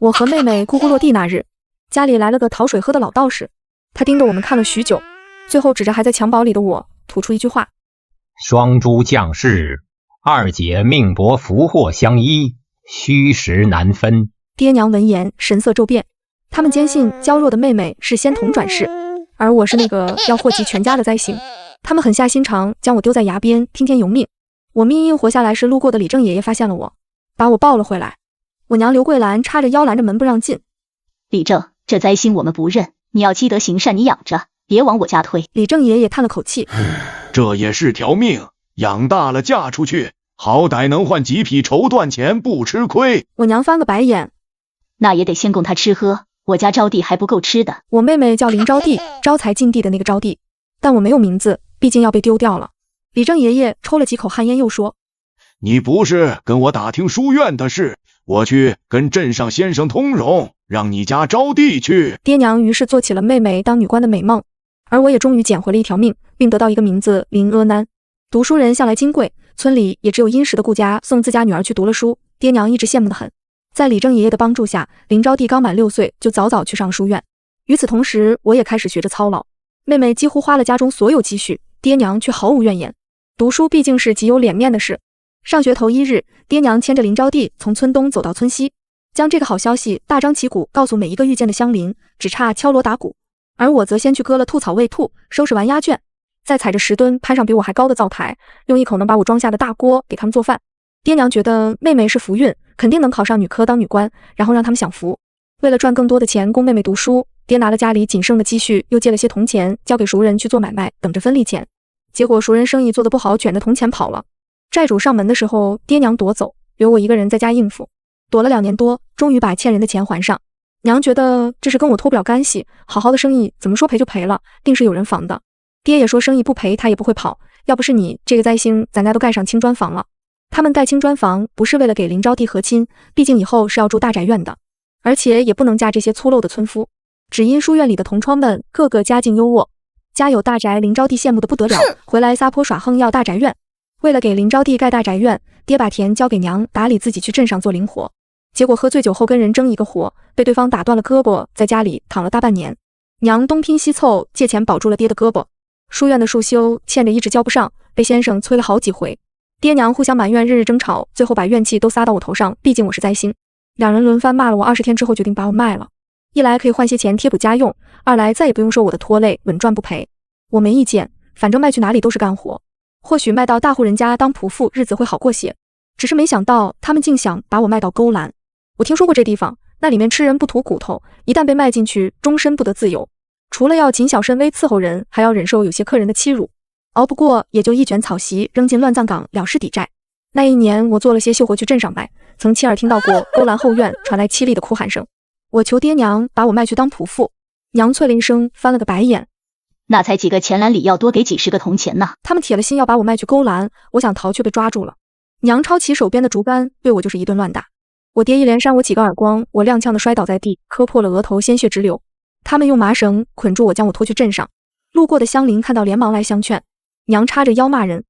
我和妹妹咕咕落地那日，家里来了个讨水喝的老道士，他盯着我们看了许久，最后指着还在襁褓里的我，吐出一句话：双珠降世，二姐命薄福祸相依，虚实难分。爹娘闻言神色骤变，他们坚信娇弱的妹妹是仙童转世，而我是那个要祸及全家的灾星。他们狠下心肠，将我丢在崖边，听天由命。我命运活下来时，路过的李正爷爷发现了我，把我抱了回来。我娘刘桂兰插着腰拦着门不让进。李正，这灾星我们不认，你要积德行善，你养着，别往我家推。李正爷爷叹了口气，这也是条命，养大了嫁出去，好歹能换几匹绸缎钱，不吃亏。我娘翻个白眼，那也得先供他吃喝，我家招娣还不够吃的。我妹妹叫林招娣，招财进地的那个招娣，但我没有名字，毕竟要被丢掉了。李正爷爷抽了几口旱烟，又说：你不是跟我打听书院的事，我去跟镇上先生通融，让你家招娣去。爹娘于是做起了妹妹当女官的美梦，而我也终于捡回了一条命，并得到一个名字林阿南。读书人向来金贵，村里也只有殷实的顾家送自家女儿去读了书，爹娘一直羡慕得很。在李正爷爷的帮助下，林招娣刚满6岁就早早去上书院。与此同时，我也开始学着操劳。妹妹几乎花了家中所有积蓄，爹娘却毫无怨言。读书毕竟是极有脸面的事。上学头1日，爹娘牵着林招娣从村东走到村西，将这个好消息大张旗鼓告诉每一个遇见的乡邻，只差敲锣打鼓。而我则先去割了兔草喂兔，收拾完鸭圈，再踩着10吨攀上比我还高的灶台，用一口能把我装下的大锅给他们做饭。爹娘觉得妹妹是福运，肯定能考上女科当女官，然后让他们享福。为了赚更多的钱供妹妹读书，爹拿了家里仅剩的积蓄，又借了些铜钱交给熟人去做买卖，等着分利钱。结果熟人生意做得不好，卷着铜钱跑了。债主上门的时候，爹娘夺走，留我一个人在家应付。躲了2年多，终于把欠人的钱还上。娘觉得这是跟我脱不了干系，好好的生意怎么说赔就赔了，定是有人防的。爹也说生意不赔他也不会跑，要不是你这个灾星，咱家都盖上青砖房了。他们盖青砖房不是为了给林招娣和亲，毕竟以后是要住大宅院的，而且也不能嫁这些粗陋的村夫。只因书院里的同窗们个个家境优渥，家有大宅，林招娣羡慕得不得了，回来撒泼耍横要大宅院。为了给林招娣盖大宅院，爹把田交给娘打理，自己去镇上做零活。结果喝醉酒后跟人争一个活，被对方打断了胳膊，在家里躺了大半年。娘东拼西凑借钱保住了爹的胳膊。书院的束修欠着一直交不上，被先生催了好几回。爹娘互相埋怨，日日争吵，最后把怨气都撒到我头上，毕竟我是灾星。两人轮番骂了我20天之后，决定把我卖了。一来可以换些钱贴补家用，二来再也不用说我的拖累，稳赚不赔。我没意见，反正卖去哪里都是干活，或许卖到大户人家当仆妇，日子会好过些。只是没想到他们竟想把我卖到勾栏。我听说过这地方，那里面吃人不吐骨头，一旦被卖进去，终身不得自由。除了要谨小慎微伺候人，还要忍受有些客人的欺辱。熬不过，也就一卷草席扔进乱葬岗，了事抵债。那一年，我做了些绣活去镇上卖，曾亲耳听到过勾栏后院传来凄厉的哭喊声。我求爹娘把我卖去当仆妇，娘啐了一声，翻了个白眼。那才几个钱篮里要多给几10个铜钱呢。他们铁了心要把我卖去勾栏，我想逃却被抓住了。娘抄起手边的竹竿，对我就是一顿乱打。我爹一连扇我几个耳光，我踉跄的摔倒在地，磕破了额头，鲜血直流。他们用麻绳捆住我，将我拖去镇上。路过的乡邻看到连忙来相劝。娘叉着腰骂人：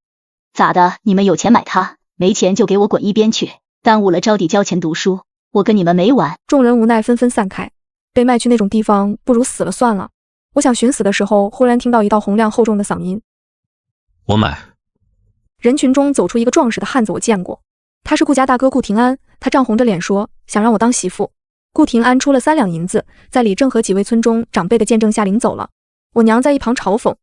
咋的？你们有钱买它，没钱就给我滚一边去，耽误了招娣交钱读书，我跟你们没完。众人无奈纷纷散开。被卖去那种地方，不如死了算了。我想寻死的时候，忽然听到一道洪亮厚重的嗓音：我买。人群中走出一个壮实的汉子，我见过，他是顾家大哥顾廷安。他涨红着脸说，想让我当媳妇。顾廷安出了3两银子，在李正和几位村中长辈的见证下领走了。我娘在一旁嘲讽：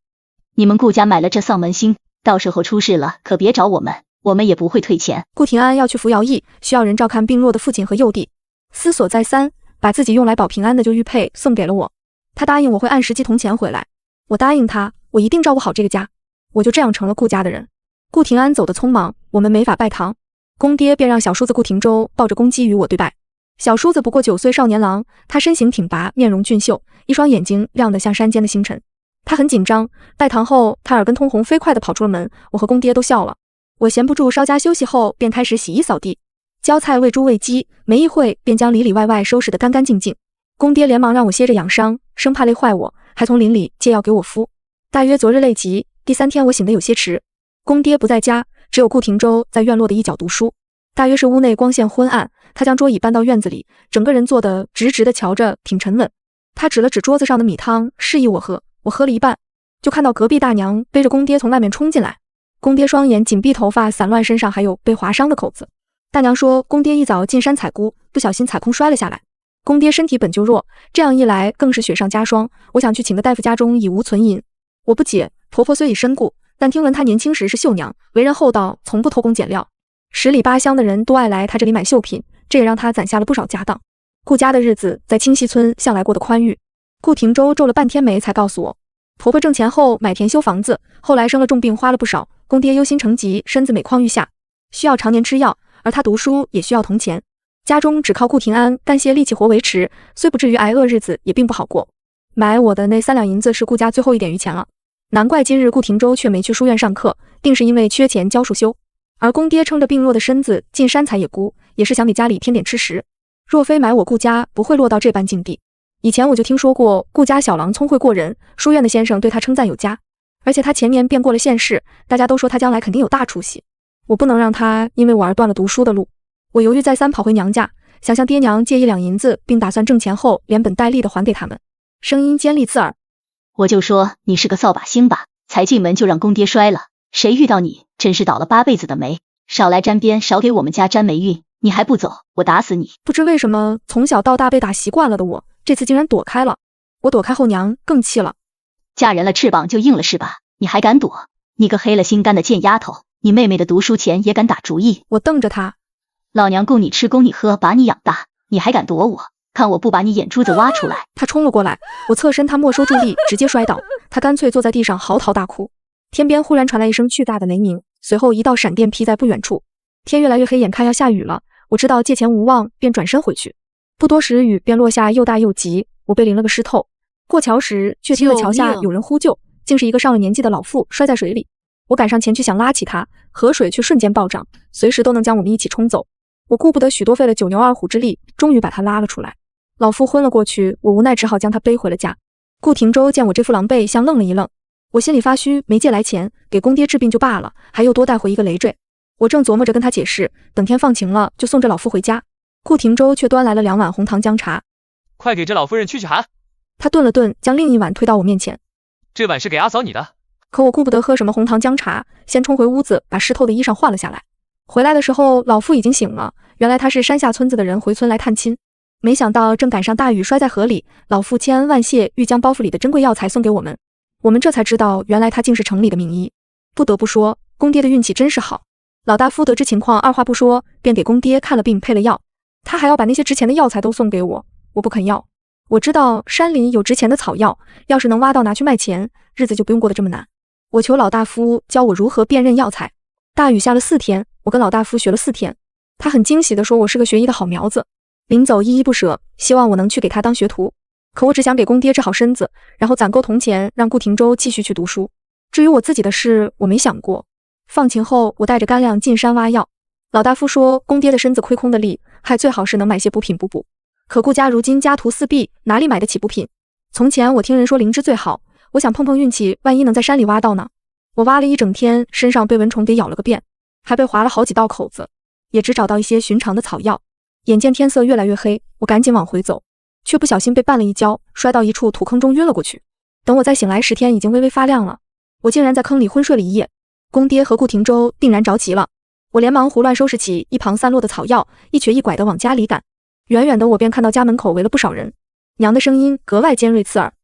你们顾家买了这丧门星，到时候出事了可别找我们，我们也不会退钱。顾廷安要去服徭役，需要人照看病弱的父亲和幼弟，思索再三，把自己用来保平安的旧玉佩送给了我。他答应我会按时寄铜钱回来，我答应他，我一定照顾好这个家。我就这样成了顾家的人。顾廷安走得匆忙，我们没法拜堂，公爹便让小叔子顾廷周抱着公鸡与我对拜。小叔子不过9岁少年郎，他身形挺拔，面容俊秀，一双眼睛亮得像山间的星辰。他很紧张，拜堂后他耳根通红，飞快地跑出了门，我和公爹都笑了。我闲不住，稍加休息后便开始洗衣扫地，浇菜喂猪喂鸡，没一会便将里里外外收拾得干干净净。公爹连忙让我歇着养伤，生怕累坏我，还从邻里借药给我敷。大约昨日累极，第3天我醒得有些迟。公爹不在家，只有顾廷周在院落的一角读书。大约是屋内光线昏暗，他将桌椅搬到院子里，整个人坐得直直的瞧着，挺沉稳。他指了指桌子上的米汤，示意我喝。我喝了一半，就看到隔壁大娘背着公爹从外面冲进来。公爹双眼紧闭，头发散乱，身上还有被划伤的口子。大娘说，公爹一早进山采菇，不小心踩空摔了下来。公爹身体本就弱，这样一来更是雪上加霜。我想去请个大夫，家中已无存银。我不解，婆婆虽已身故，但听闻她年轻时是绣娘，为人厚道，从不偷工减料。十里八乡的人都爱来她这里买绣品，这也让她攒下了不少家当。顾家的日子在清溪村向来过得宽裕。顾廷周皱了半天眉，才告诉我，婆婆挣钱后买田修房子，后来生了重病，花了不少。公爹忧心成疾，身子每况愈下，需要常年吃药，而他读书也需要铜钱。家中只靠顾廷安干些力气活维持，虽不至于挨饿日子，也并不好过。买我的那3两银子是顾家最后一点余钱了，难怪今日顾廷周却没去书院上课，定是因为缺钱教书修。而公爹撑着病弱的身子进山采野菇，也是想给家里添点吃食。若非买我顾家，不会落到这般境地。以前我就听说过顾家小郎聪慧过人，书院的先生对他称赞有加，而且他前年便过了县试，大家都说他将来肯定有大出息。我不能让他因为我而断了读书的路。我犹豫再三，跑回娘家，想向爹娘借1两银子，并打算挣钱后连本带利的还给他们。声音尖利刺耳，我就说你是个扫把星吧，才进门就让公爹摔了，谁遇到你真是倒了8辈子的霉，少来沾边，少给我们家沾霉运，你还不走，我打死你！不知为什么从小到大被打习惯了的我，这次竟然躲开了。我躲开后，娘更气了。嫁人了翅膀就硬了是吧？你还敢躲？你个黑了心肝的贱丫头，你妹妹的读书钱也敢打主意？我瞪着她，老娘供你吃供你喝，把你养大，你还敢躲我？看我不把你眼珠子挖出来！她冲了过来，我侧身，她没收助力，直接摔倒。她干脆坐在地上嚎啕大哭。天边忽然传来一声巨大的雷鸣，随后一道闪电劈在不远处。天越来越黑，眼看要下雨了，我知道借钱无望，便转身回去。不多时，雨便落下，又大又急，我被淋了个湿透。过桥时，却听到桥下有人呼救，竟是一个上了年纪的老妇摔在水里。我赶上前去想拉起她，河水却瞬间暴涨，随时都能将我们一起冲走。我顾不得许多，费了9牛2虎之力，终于把她拉了出来。老妇昏了过去，我无奈只好将她背回了家。顾廷周见我这副狼狈相，愣了一愣。我心里发虚，没借来钱，给公爹治病就罢了，还又多带回一个累赘。我正琢磨着跟他解释，等天放晴了就送这老妇回家。顾廷周却端来了2碗红糖姜茶，快给这老夫人驱寒。他顿了顿，将另一碗推到我面前。这碗是给阿嫂你的。可我顾不得喝什么红糖姜茶，先冲回屋子，把湿透的衣裳换了下来。回来的时候，老妇已经醒了，原来她是山下村子的人回村来探亲。没想到正赶上大雨，摔在河里，老妇千恩万谢，欲将包袱里的珍贵药材送给我们。我们这才知道，原来她竟是城里的名医。不得不说，公爹的运气真是好。老大夫得知情况，二话不说便给公爹看了病，配了药。他还要把那些值钱的药材都送给我，我不肯要。我知道山里有值钱的草药，要是能挖到拿去卖钱，日子就不用过得这么难。我求老大夫教我如何辨认药材。大雨下了4天，我跟老大夫学了4天。他很惊喜地说我是个学医的好苗子，临走依依不舍，希望我能去给他当学徒。可我只想给公爹治好身子，然后攒够铜钱，让顾廷周继续去读书。至于我自己的事，我没想过。放晴后，我带着干粮进山挖药。老大夫说，公爹的身子亏空的厉害，最好是能买些补品补补。可顾家如今家徒四壁，哪里买得起补品？从前我听人说灵芝最好，我想碰碰运气，万一能在山里挖到呢。我挖了一整天，身上被蚊虫给咬了个遍，还被划了好几道口子，也只找到一些寻常的草药。眼见天色越来越黑，我赶紧往回走，却不小心被绊了一跤，摔到一处土坑中晕了过去。等我再醒来时，天已经微微发亮了，我竟然在坑里昏睡了一夜。公爹和顾廷周定然着急了，我连忙胡乱收拾起一旁散落的草药，一瘸一拐地往家里赶。远远的我便看到家门口围了不少人，娘的声音格外尖锐刺耳。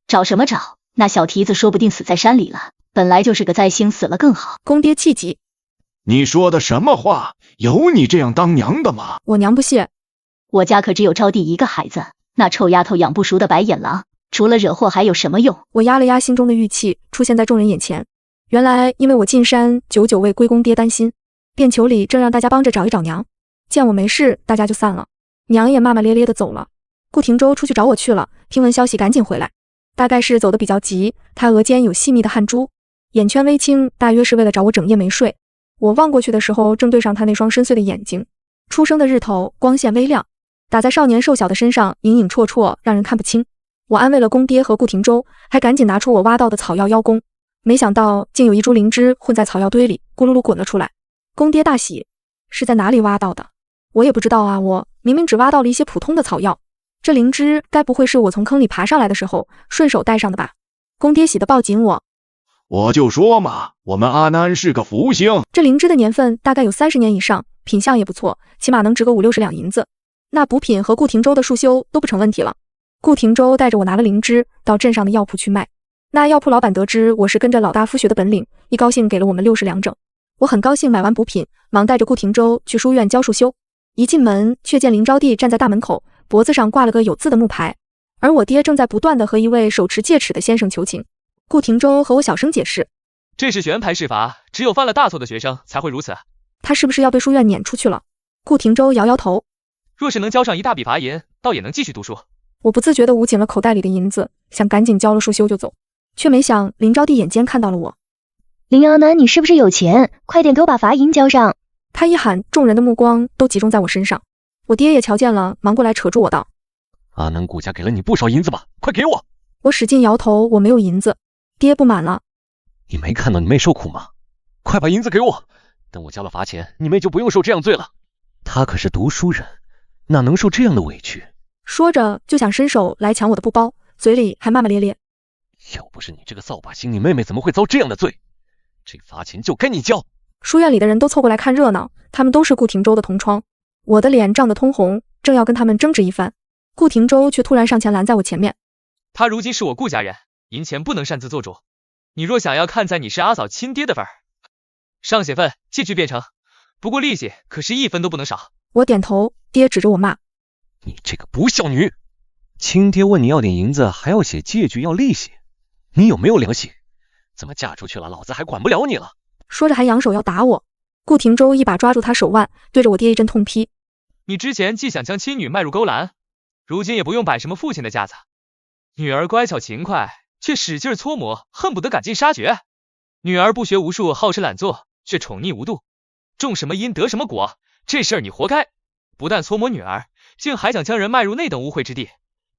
找什么找？那小蹄子说不定死在山里了，本来就是个灾星，死了更好。公爹气急，你说的什么话？有你这样当娘的吗？我娘不屑。我家可只有招娣一个孩子，那臭丫头养不熟的白眼狼，除了惹祸还有什么用？我压了压心中的郁气，出现在众人眼前。原来因为我进山久久为归公爹担心，便求里正让大家帮着找一找娘。见我没事，大家就散了。娘也骂骂咧咧地走了。顾廷周出去找我去了，听闻消息赶紧回来，大概是走得比较急，他额间有细密的汗珠，眼圈微青，大约是为了找我整夜没睡。我望过去的时候，正对上他那双深邃的眼睛。初升的日头光线微亮，打在少年瘦小的身上，影影绰绰，让人看不清。我安慰了公爹和顾廷周，还赶紧拿出我挖到的草药邀功，没想到竟有一株灵芝混在草药堆里，咕噜噜滚了出来。公爹大喜，是在哪里挖到的？我也不知道啊，我明明只挖到了一些普通的草药，这灵芝该不会是我从坑里爬上来的时候顺手带上的吧？公爹喜得抱紧我。我就说嘛，我们阿南是个福星。这灵芝的年份大概有30年以上，品相也不错，起码能值个50-60两银子。那补品和顾廷周的束修都不成问题了。顾廷周带着我拿了灵芝到镇上的药铺去卖。那药铺老板得知我是跟着老大夫学的本领，一高兴给了我们60两整。我很高兴买完补品，忙带着顾廷周去书院教束修。一进门，却见林招娣站在大门口，脖子上挂了个有字的木牌，而我爹正在不断地和一位手持戒尺的先生求情。顾廷周和我小声解释，这是悬牌试罚，只有犯了大错的学生才会如此。他是不是要被书院撵出去了？顾廷周摇摇头，若是能交上一大笔罚银，倒也能继续读书。我不自觉地捂紧了口袋里的银子，想赶紧交了束修就走，却没想林招娣眼尖看到了我。林阿南，你是不是有钱？快点给我把罚银交上！他一喊，众人的目光都集中在我身上。我爹也瞧见了，忙过来扯住我道：阿南顾家给了你不少银子吧？快给我！我使劲摇头，我没有银子。爹不满了，你没看到你妹受苦吗？快把银子给我，等我交了罚钱，你妹就不用受这样罪了。她可是读书人，哪能受这样的委屈？说着就想伸手来抢我的布包，嘴里还骂骂咧咧。要不是你这个扫把星，你妹妹怎么会遭这样的罪？这罚钱就该你交。书院里的人都凑过来看热闹，他们都是顾廷周的同窗。我的脸涨得通红，正要跟他们争执一番，顾廷周却突然上前拦在我前面。他如今是我顾家人，银钱不能擅自做主。你若想要看在你是阿嫂亲爹的份儿，上血份借据便成，不过利息可是1分都不能少。我点头，爹指着我骂：你这个不孝女！亲爹问你要点银子，还要写借据要利息，你有没有良心？怎么嫁出去了，老子还管不了你了？说着还扬手要打我。顾廷周一把抓住他手腕，对着我爹一阵痛批：你之前既想将亲女迈入勾栏，如今也不用摆什么父亲的架子。女儿乖巧勤快，却使劲搓磨，恨不得赶尽杀绝。女儿不学无术，好吃懒做，却宠溺无度，种什么因得什么果，这事儿你活该。不但搓磨女儿，竟还想将人迈入那等污秽之地。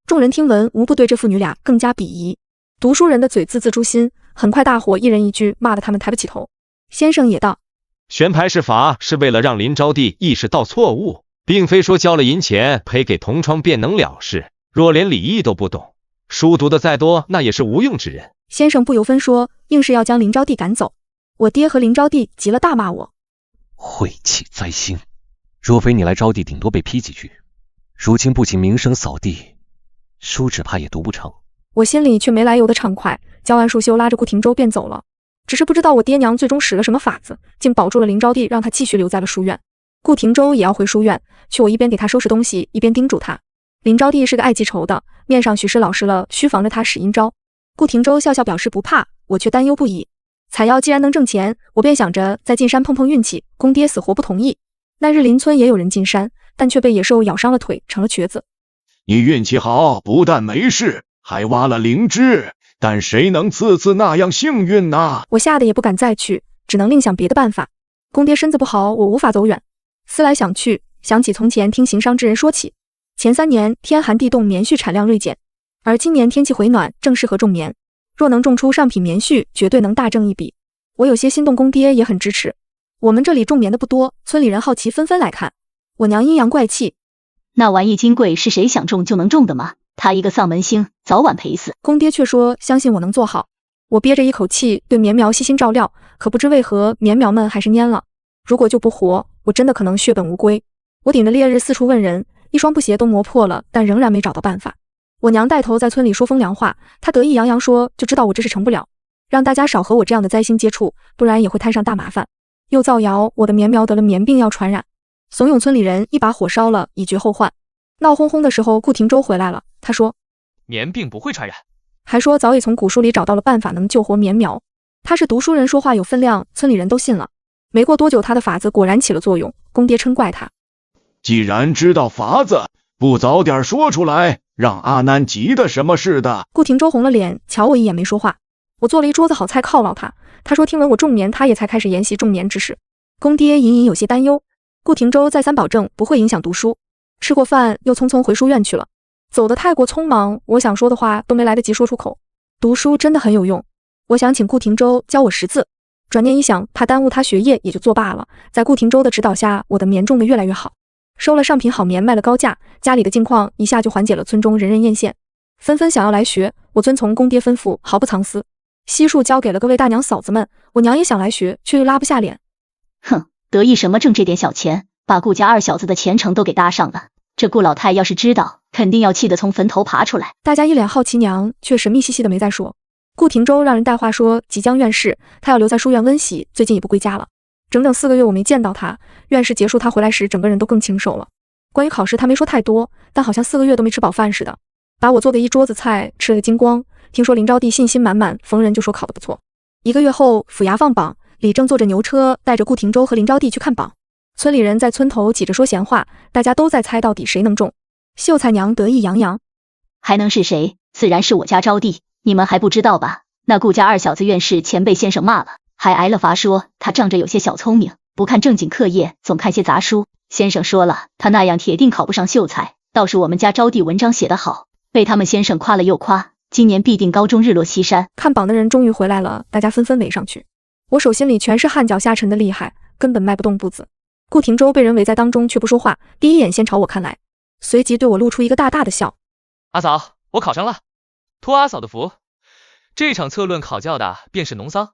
众人听闻，无不对这父女俩更加鄙夷。读书人的嘴字字诛心，很快大伙一人一句，骂得他们抬不起头。先生也道：悬牌试罚是为了让林招娣意识到错误，并非说交了银钱赔给同窗便能了事。若连礼义都不懂，书读的再多，那也是无用之人。先生不由分说，硬是要将林招娣赶走。我爹和林招娣急了，大骂我：晦气灾星！若非你来招娣，顶多被批几句。如今不仅名声扫地，书只怕也读不成。我心里却没来由的畅快，交完束修拉着顾廷周便走了。只是不知道我爹娘最终使了什么法子，竟保住了林招娣，让他继续留在了书院。顾廷周也要回书院，却我一边给他收拾东西，一边叮嘱他。林招娣是个爱记仇的，面上许是老实了，需防着他使阴招。顾廷周笑笑表示不怕，我却担忧不已。采药既然能挣钱，我便想着再进山碰碰运气，公爹死活不同意。那日邻村也有人进山，但却被野兽咬伤了腿，成了瘸子。你运气好，不但没事，还挖了灵芝，但谁能次次那样幸运呢？我吓得也不敢再去，只能另想别的办法。公爹身子不好，我无法走远。思来想去，想起从前听行商之人说起，前3年天寒地冻，棉絮产量锐减，而今年天气回暖，正适合种棉。若能种出上品棉絮，绝对能大挣一笔。我有些心动，公爹也很支持。我们这里种棉的不多，村里人好奇，纷纷来看。我娘阴阳怪气：那玩意金贵是谁想种就能种的吗？他一个丧门星，早晚赔死。公爹却说相信我能做好。我憋着一口气，对棉苗悉心照料，可不知为何棉苗们还是蔫了。如果救不活，我真的可能血本无归。我顶着烈日四处问人，一双布鞋都磨破了，但仍然没找到办法。我娘带头在村里说风凉话，她得意洋洋说，就知道我这事成不了，让大家少和我这样的灾星接触，不然也会摊上大麻烦。又造谣我的棉苗得了棉病要传染，怂恿村里人一把火烧了，以绝后患。闹哄哄的时候，顾廷周回来了，他说棉病不会传染，还说早已从古书里找到了办法能救活棉苗。他是读书人，说话有分量，村里人都信了。没过多久，他的法子果然起了作用。公爹嗔怪他，既然知道法子，不早点说出来，让阿南急得什么似的。顾廷周红了脸，瞧我一眼没说话。我做了一桌子好菜犒劳他。他说听闻我种棉，他也才开始研习种棉之事。公爹隐隐有些担忧。顾廷周再三保证不会影响读书。吃过饭又匆匆回书院去了，走得太过匆忙，我想说的话都没来得及说出口。读书真的很有用，我想请顾廷周教我识字。转念一想，怕耽误他学业，也就作罢了。在顾廷周的指导下，我的棉种得越来越好，收了上品好棉，卖了高价，家里的境况一下就缓解了，村中人人艳羡，纷纷想要来学。我遵从公爹吩咐，毫不藏私，悉数交给了各位大娘嫂子们。我娘也想来学，却又拉不下脸。哼，得意什么挣这点小钱，把顾家二小子的前程都给搭上了。这顾老太要是知道，肯定要气得从坟头爬出来。大家一脸好奇，娘却神秘兮兮的没再说。顾廷周让人带话说即将院试，他要留在书院温习，最近也不归家了。整整4个月我没见到他，院试结束他回来时，整个人都更清瘦了。关于考试他没说太多，但好像4个月都没吃饱饭似的，把我做的一桌子菜吃了个精光。听说林招娣信心满满，逢人就说考得不错。1个月后，府衙放榜，李正坐着牛车带着顾廷周和林招娣去看榜。村里人在村头挤着说闲话，大家都在猜到底谁能中。秀才娘得意洋洋，还能是谁？自然是我家招娣，你们还不知道吧？那顾家二小子院试前被先生骂了，还挨了罚，说他仗着有些小聪明，不看正经课业，总看些杂书。先生说了，他那样铁定考不上秀才。倒是我们家招娣文章写得好，被他们先生夸了又夸，今年必定高中日落西山。看榜的人终于回来了，大家纷纷围上去。我手心里全是汗脚下沉的厉害，根本迈不动步子。顾廷周被人围在当中却不说话，第一眼先朝我看来，随即对我露出一个大大的笑。阿嫂，我考上了，托阿嫂的福。这场策论考教的便是农桑，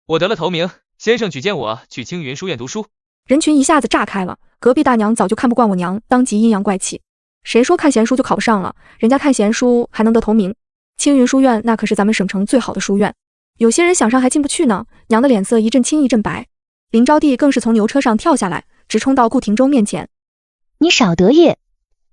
我得了头名，先生举荐我去青云书院读书。人群一下子炸开了，隔壁大娘早就看不惯我娘，当即阴阳怪气。谁说看闲书就考不上了？人家看闲书还能得头名，青云书院那可是咱们省城最好的书院，有些人想上还进不去呢。娘的脸色一阵青一阵白，林招娣更是从牛车上跳下来，直冲到顾廷周面前。你少得意，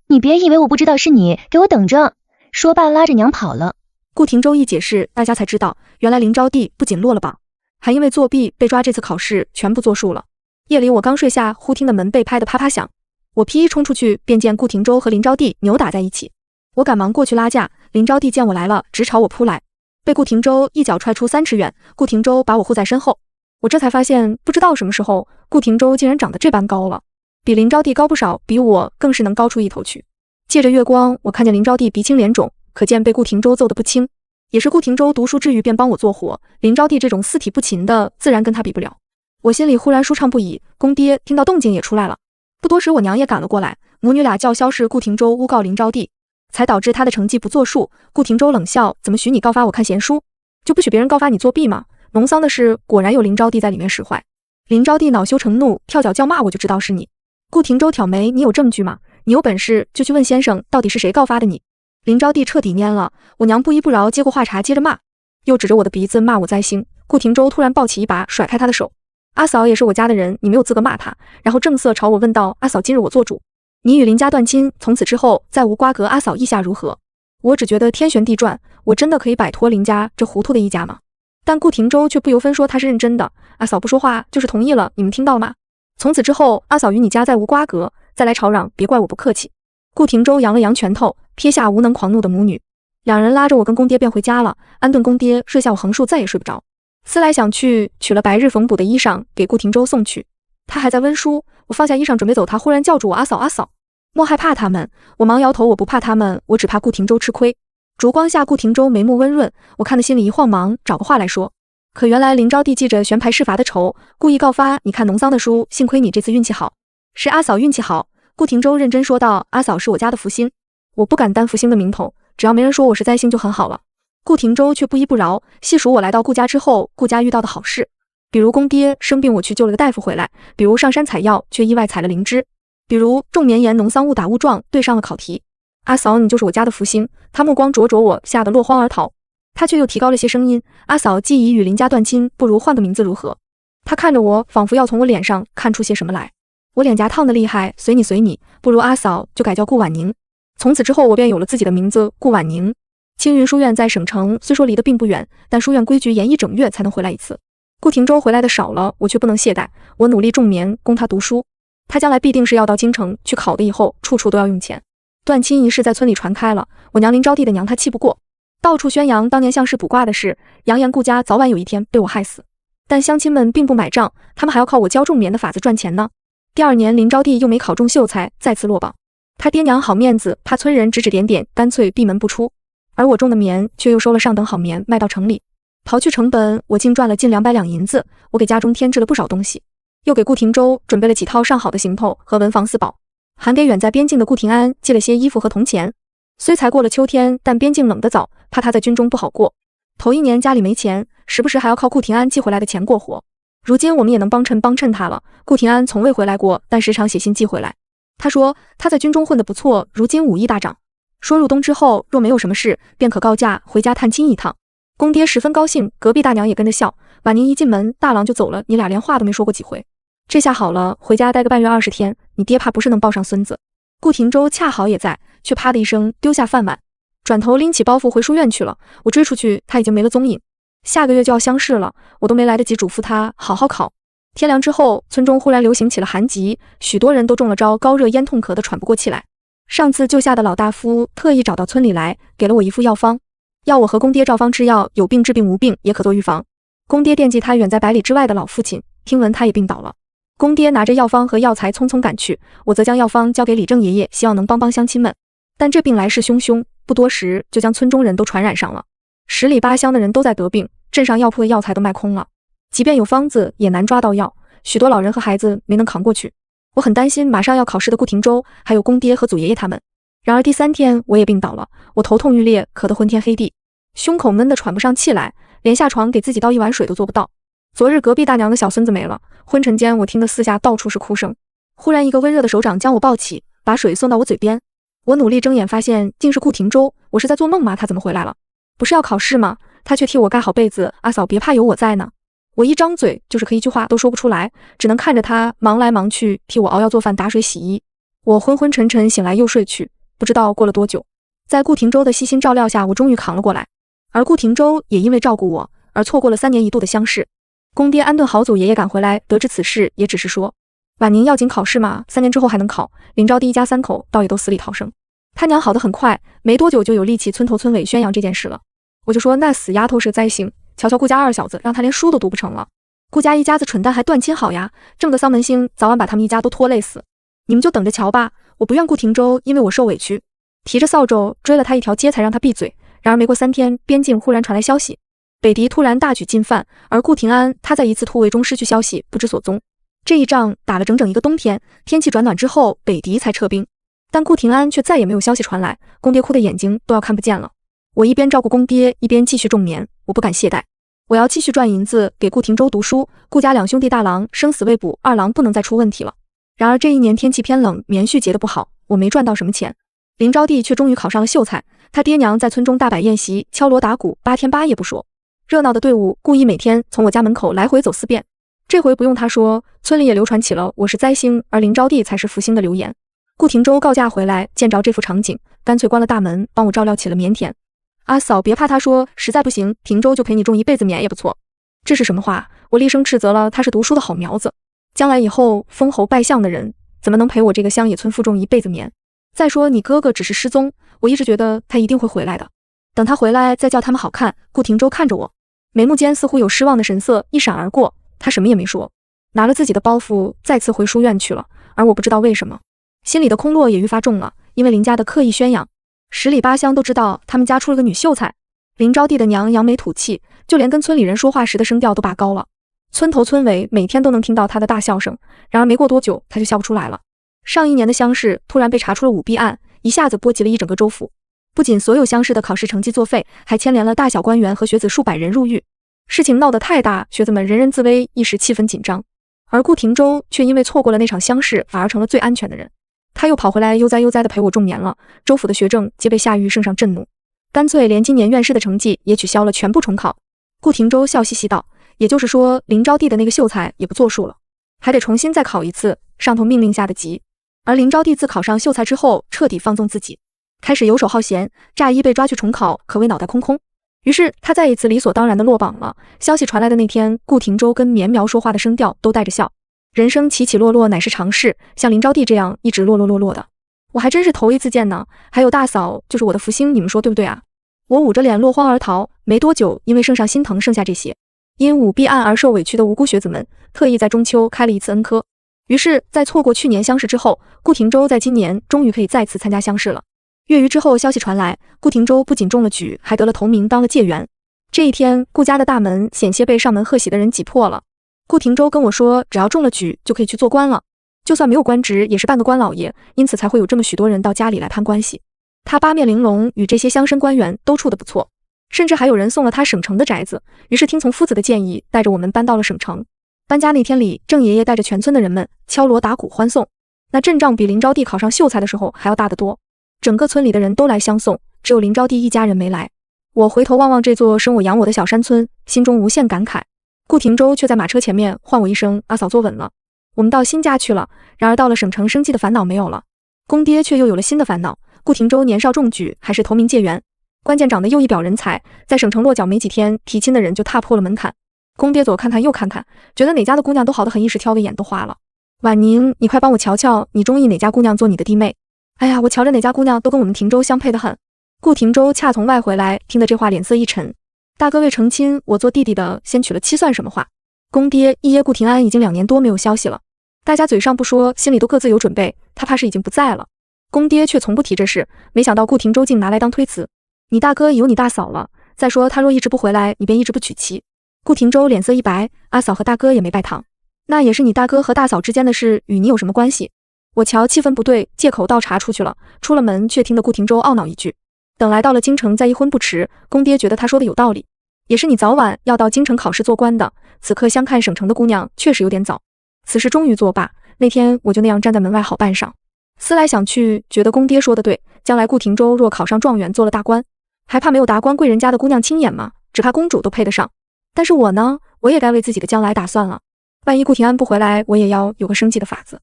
你别以为我不知道是你，给我等着！说罢拉着娘跑了。顾廷周一解释，大家才知道，原来林招娣不仅落了榜，还因为作弊被抓，这次考试全部作数了。夜里我刚睡下，忽听得门被拍得啪啪响，我披衣冲出去，便见顾廷周和林招娣扭打在一起。我赶忙过去拉架，林招娣见我来了，直朝我扑来，被顾廷周一脚踹出3尺远。顾廷周把我护在身后，我这才发现，不知道什么时候顾廷周竟然长得这般高了，比林招娣高不少，比我更是能高出一头去。借着月光，我看见林招娣鼻青脸肿，可见被顾廷周揍得不轻。也是顾廷周读书之余便帮我做活，林招娣这种四体不勤的，自然跟他比不了。我心里忽然舒畅不已，公爹听到动静也出来了。不多时，我娘也赶了过来，母女俩叫嚣是顾廷周诬告林招娣，才导致他的成绩不作数。顾廷周冷笑，怎么许你告发我看闲书，就不许别人告发你作弊吗？农桑的事果然有林招娣在里面使坏。林招娣恼羞成怒，跳脚叫骂我就知道是你。顾廷周挑眉，你有证据吗？你有本事就去问先生，到底是谁告发的你？林招娣彻底蔫了，我娘不依不饶，接过话茬接着骂，又指着我的鼻子骂我灾星。顾廷周突然抱起一把甩开他的手，阿嫂也是我家的人，你没有资格骂他。然后正色朝我问道，阿嫂今日我做主，你与林家断亲，从此之后再无瓜葛，阿嫂意下如何？我只觉得天旋地转，我真的可以摆脱林家这糊涂的一家吗？但顾廷周却不由分说，他是认真的。阿嫂不说话就是同意了，你们听到了吗？从此之后，阿嫂与你家再无瓜葛，再来吵嚷别怪我不客气。顾廷周扬了扬拳头，撇下无能狂怒的母女，两人拉着我跟公爹便回家了。安顿公爹，睡下我横竖再也睡不着。思来想去，取了白日缝补的衣裳给顾廷周送去。他还在温书，我放下衣裳准备走，他忽然叫住我，阿嫂阿嫂，莫害怕他们。我忙摇头，我不怕他们，我只怕顾廷周吃亏。烛光下，顾廷周眉目温润，我看得心里一慌，忙找个话来说。可原来林招娣记着悬牌试罚的仇，故意告发你看农桑的书，幸亏你这次运气好。是阿嫂运气好。顾廷周认真说道，阿嫂是我家的福星，我不敢担福星的名头，只要没人说我是灾星就很好了。顾廷周却不依不饶，细数我来到顾家之后，顾家遇到的好事，比如公爹生病我去救了个大夫回来，比如上山采药却意外采了灵芝，比如种绵延农桑误打误撞对上了考题。阿嫂你就是我家的福星。他目光灼灼我，吓得落荒而逃。他却又提高了些声音，阿嫂既已与林家断亲，不如换个名字如何？他看着我，仿佛要从我脸上看出些什么来。我脸颊烫得厉害，随你随你，不如阿嫂就改叫顾婉宁。从此之后，我便有了自己的名字顾婉宁。青云书院在省城虽说离得并不远，但书院规矩严1整月才能回来一次。顾廷周回来的少了，我却不能懈怠，我努力种棉供他读书。他将来必定是要到京城去考的，以后处处都要用钱。断亲一事在村里传开了，我娘林招娣的娘她气不过，到处宣扬当年乡试卜卦的事，扬言顾家早晚有一天被我害死。但乡亲们并不买账，他们还要靠我教种棉的法子赚钱呢。第2年，林招娣又没考中秀才，再次落榜。他爹娘好面子，怕村人指指点点，干脆闭门不出。而我种的棉却又收了上等好棉，卖到城里，刨去成本，我净赚了近200两银子，我给家中添置了不少东西，又给顾廷周准备了几套上好的行头和文房四宝，还给远在边境的顾廷安寄了些衣服和铜钱。虽才过了秋天，但边境冷得早，怕他在军中不好过。头1年家里没钱，时不时还要靠顾廷安寄回来的钱过活。如今我们也能帮衬他了。顾廷安从未回来过，但时常写信寄回来。他说他在军中混得不错，如今武艺大涨，说入冬之后若没有什么事，便可告假回家探亲一趟。公爹十分高兴，隔壁大娘也跟着笑。婉宁一进门，大郎就走了，你俩连话都没说过几回。这下好了，回家待个半月20天，你爹怕不是能抱上孙子。顾廷周恰好也在，却啪的一声丢下饭碗，转头拎起包袱回书院去了。我追出去，他已经没了踪影。下个月就要乡试了，我都没来得及嘱咐他好好考。天凉之后，村中忽然流行起了寒疾，许多人都中了招，高热咽痛咳的喘不过气来。上次救下的老大夫特意找到村里来，给了我一副药方，要我和公爹照方吃药，有病治病，无病也可做预防。公爹惦记他远在100里之外的老父亲，听闻他也病倒了。公爹拿着药方和药材匆匆赶去，我则将药方交给李正爷爷，希望能帮乡亲们。但这病来势汹汹，不多时就将村中人都传染上了，10里8乡的人都在得病，镇上药铺的药材都卖空了，即便有方子也难抓到药，许多老人和孩子没能扛过去。我很担心马上要考试的顾廷周，还有公爹和祖爷爷他们。然而第3天我也病倒了，我头痛欲裂，咳得昏天黑地，胸口闷得喘不上气来，连下床给自己倒一碗水都做不到。昨日隔壁大娘的小孙子没了，昏沉间我听得四下到处是哭声。忽然一个温热的手掌将我抱起，把水送到我嘴边。我努力睁眼，发现竟是顾廷周。我是在做梦吗？他怎么回来了？不是要考试吗？他却替我盖好被子。阿嫂别怕，有我在呢。我一张嘴就是可一句话都说不出来，只能看着他忙来忙去，替我熬药做饭打水洗衣。我昏昏沉沉醒来又睡去，不知道过了多久，在顾廷周的悉心照料下，我终于扛了过来。而顾廷周也因为照顾我而错过了3年1度的乡试。公爹安顿好祖爷爷赶回来，得知此事也只是说，婉宁要紧考试嘛，3年之后还能考。林招娣一家3口倒也都死里逃生，他娘好得很快，没多久就有力气村头村尾宣扬这件事了。我就说那死丫头是灾星，瞧瞧顾家2小子，让他连书都读不成了。顾家一家子蠢蛋还断亲好呀，这么个丧门星早晚把他们一家都拖累死。你们就等着瞧吧，我不愿顾廷周因为我受委屈。提着扫帚追了他一条街才让他闭嘴。然而没过3天，边境忽然传来消息，北狄突然大举进犯，而顾廷安他在一次突围中失去消息，不知所踪。这一仗打了整整1个冬天，天气转暖之后，北狄才撤兵，但顾廷安却再也没有消息传来。公爹哭的眼睛都要看不见了。我一边照顾公爹，一边继续种棉，我不敢懈怠，我要继续赚银子给顾廷周读书。顾家2兄弟大郎生死未卜，二郎不能再出问题了。然而这一年天气偏冷，棉絮结得不好，我没赚到什么钱。林招娣却终于考上了秀才，他爹娘在村中大摆宴席，敲锣打鼓，8天8夜不说。热闹的队伍故意每天从我家门口来回走4遍。这回不用他说，村里也流传起了我是灾星，而林招娣才是福星的流言。顾廷周告假回来，见着这副场景，干脆关了大门，帮我照料起了棉田。阿嫂别怕，他说实在不行，廷周就陪你种一辈子棉也不错。这是什么话？我厉声斥责了，他是读书的好苗子，将来以后封侯拜相的人，怎么能陪我这个乡野村妇种一辈子棉？再说你哥哥只是失踪，我一直觉得他一定会回来的。等他回来再叫他们好看。顾廷周看着我，眉目间似乎有失望的神色一闪而过，他什么也没说，拿了自己的包袱再次回书院去了。而我不知道为什么，心里的空落也愈发重了，因为林家的刻意宣扬，10里8乡都知道他们家出了个女秀才。林招娣的娘扬眉吐气，就连跟村里人说话时的声调都拔高了，村头村尾每天都能听到她的大笑声。然而没过多久，她就笑不出来了。上1年的乡试突然被查出了舞弊案，一下子波及了一整个州府，不仅所有乡试的考试成绩作废，还牵连了大小官员和学子数百人入狱。事情闹得太大，学子们人人自危，一时气氛紧张。而顾廷周却因为错过了那场乡试，反而成了最安全的人。他又跑回来悠哉悠哉地陪我种棉了。州府的学政皆被夏玉圣上震怒，干脆连今年院试的成绩也取消了，全部重考。顾廷周笑嘻嘻道，也就是说林招娣的那个秀才也不作数了，还得重新再考一次，上头命令下的急。而林招娣自考上秀才之后，彻底放纵自己，开始游手好闲，乍一被抓去重考，可谓脑袋空空。于是他再一次理所当然的落榜了。消息传来的那天，顾廷周跟棉苗说话的声调都带着笑。人生起起落落乃是常事，像林招娣这样一直落落落落的，我还真是头一次见呢。还有大嫂就是我的福星，你们说对不对啊？我捂着脸落荒而逃。没多久，因为圣上心疼剩下这些因舞弊案而受委屈的无辜学子们，特意在中秋开了一次恩科。于是在错过去年乡试之后，顾廷周在今年终于可以再次参加乡试了。月余之后，消息传来，顾廷周不仅中了举，还得了头名，当了解元。这一天，顾家的大门险些被上门贺喜的人挤破了。顾廷周跟我说，只要中了举就可以去做官了，就算没有官职也是半个官老爷，因此才会有这么许多人到家里来攀关系。他八面玲珑，与这些乡绅官员都处得不错，甚至还有人送了他省城的宅子。于是听从夫子的建议，带着我们搬到了省城。搬家那天里，郑爷爷带着全村的人们敲锣打鼓欢送，那阵仗比林昭帝考上秀才的时候还要大得多。整个村里的人都来相送，只有林昭帝一家人没来。我回头望望这座生我养我的小山村，心中无限感慨。顾廷周却在马车前面唤我一声：“阿嫂坐稳了。”我们到新家去了。然而到了省城，生计的烦恼没有了，公爹却又有了新的烦恼。顾廷周年少中举，还是头名解元，关键长得又一表人才，在省城落脚没几天，提亲的人就踏破了门槛。公爹左看看右看看，觉得哪家的姑娘都好得很，一时挑个眼都花了。婉宁，你快帮我瞧瞧，你中意哪家姑娘做你的弟妹？哎呀，我瞧着哪家姑娘都跟我们廷周相配得很。顾廷周恰从外回来，听得这话脸色一沉。大哥为成亲，我做弟弟的先娶了妻算什么话？公爹一爷顾廷安已经2年多没有消息了，大家嘴上不说，心里都各自有准备，他怕是已经不在了。公爹却从不提这事，没想到顾廷周竟拿来当推辞。你大哥有你大嫂了，再说他若一直不回来，你便一直不娶妻。顾廷周脸色一白，阿嫂和大哥也没拜堂，那也是你大哥和大嫂之间的事，与你有什么关系？我瞧气氛不对，借口倒茶出去了。出了门，却听得顾廷周懊恼一句。等来到了京城，再一婚不迟。公爹觉得他说的有道理，也是你早晚要到京城考试做官的，此刻相看省城的姑娘确实有点早。此事终于作罢，那天我就那样站在门外好半晌。思来想去，觉得公爹说的对，将来顾廷周若考上状元，做了大官，还怕没有达官贵人家的姑娘亲眼吗？只怕公主都配得上。但是我呢，我也该为自己的将来打算了。万一顾廷安不回来，我也要有个生计的法子。